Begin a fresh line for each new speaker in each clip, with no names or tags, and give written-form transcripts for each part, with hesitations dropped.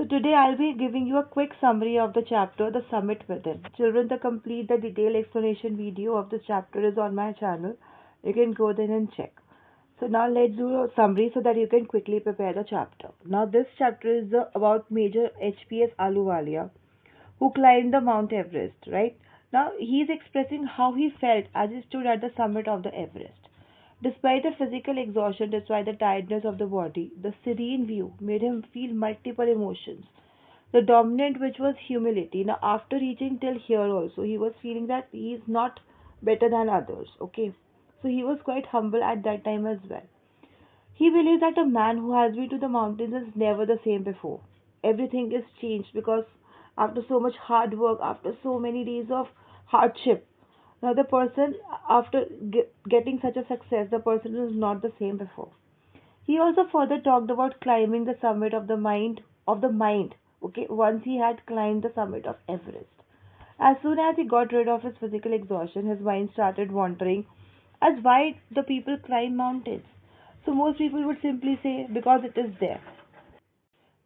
So today I'll be giving you a quick summary of the chapter The Summit Within. Children, the complete the detailed explanation video of this chapter is on my channel. You can go there and check. So now let's do a summary so that you can quickly prepare the chapter. Now this chapter is about Major HPS Ahluwalia, who climbed the Mount Everest, right? Now he is expressing how he felt as he stood at the summit of the Everest. Despite the physical exhaustion, despite the tiredness of the body, the serene view made him feel multiple emotions. The dominant, which was humility. Now, after reaching till here, also, he was feeling that he is not better than others. Okay, so he was quite humble at that time as well. He believes that a man who has been to the mountains is never the same before. Everything is changed because after so much hard work, after so many days of hardship, now the person, after getting such a success, the person is not the same before. He also further talked about climbing the summit of the mind. Okay, once he had climbed the summit of Everest. As soon as he got rid of his physical exhaustion, his mind started wandering as why the people climb mountains. So most people would simply say because it is there.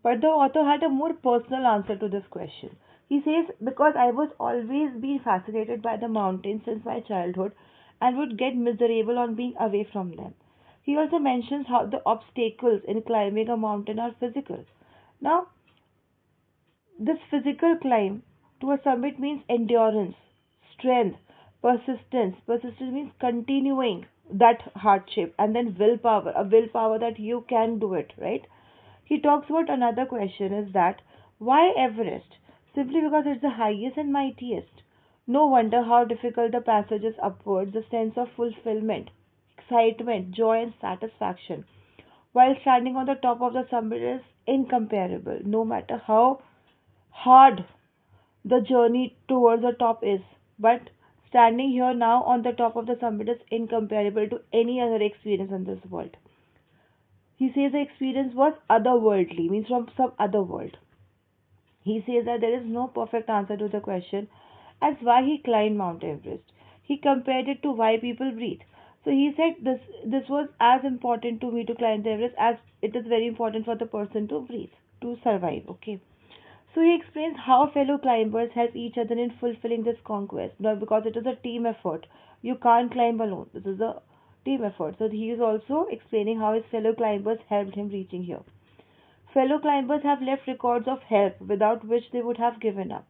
But the author had a more personal answer to this question. He says, because I was always been fascinated by the mountains since my childhood and would get miserable on being away from them. He also mentions how the obstacles in climbing a mountain are physical. Now, this physical climb to a summit means endurance, strength, persistence. Persistence means continuing that hardship, and then willpower, a willpower that you can do it, right? He talks about another question is that why Everest? Simply because it's the highest and mightiest. No wonder how difficult the passage is upwards, the sense of fulfillment, excitement, joy, and satisfaction while standing on the top of the summit is incomparable, no matter how hard the journey towards the top is. But standing here now on the top of the summit is incomparable to any other experience in this world. He says the experience was otherworldly, means from some other world. He says that there is no perfect answer to the question as why he climbed Mount Everest. He compared it to why people breathe. So he said this was as important to me to climb the Everest as it is very important for the person to breathe, to survive. Okay. So he explains how fellow climbers help each other in fulfilling this conquest. Now, because it is a team effort, you can't climb alone. This is a team effort. So he is also explaining how his fellow climbers helped him reaching here. Fellow climbers have left records of help without which they would have given up.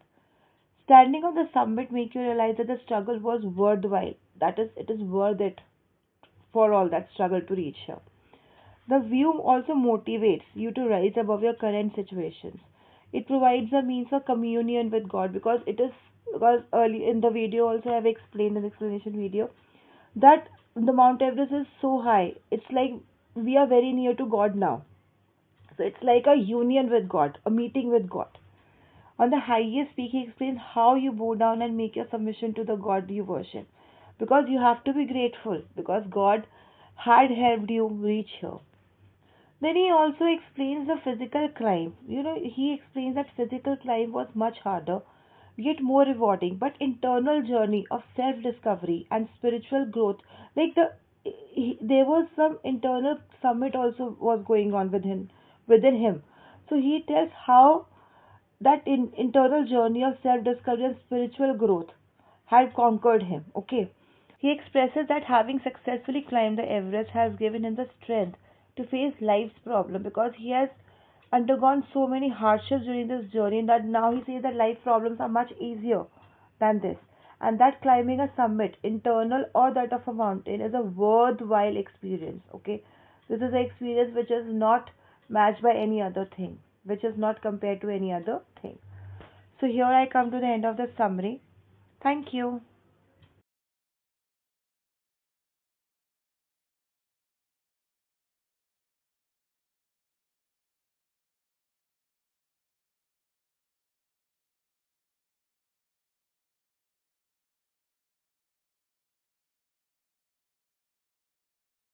Standing on the summit makes you realize that the struggle was worthwhile. That is, it is worth it for all that struggle to reach here. The view also motivates you to rise above your current situations. It provides a means of communion with God because it is because early in the video also I have explained in the explanation video that the Mount Everest is so high. It's like we are very near to God now. So it's like a union with God, a meeting with God. On the highest peak, he explains how you bow down and make your submission to the God you worship. Because you have to be grateful, because God had helped you reach here. Then he also explains the physical climb. He explains that physical climb was much harder, yet more rewarding, but internal journey of self-discovery and spiritual growth. Like there was some internal summit also was going on within him. So he tells how that internal journey of self-discovery and spiritual growth had conquered him. Okay. He expresses that having successfully climbed the Everest has given him the strength to face life's problem because he has undergone so many hardships during this journey that now he says that life problems are much easier than this and that climbing a summit, internal or that of a mountain, is a worthwhile experience. Okay, this is an experience which is not matched by any other thing, which is not compared to any other thing. So here I come to the end of the summary. Thank you.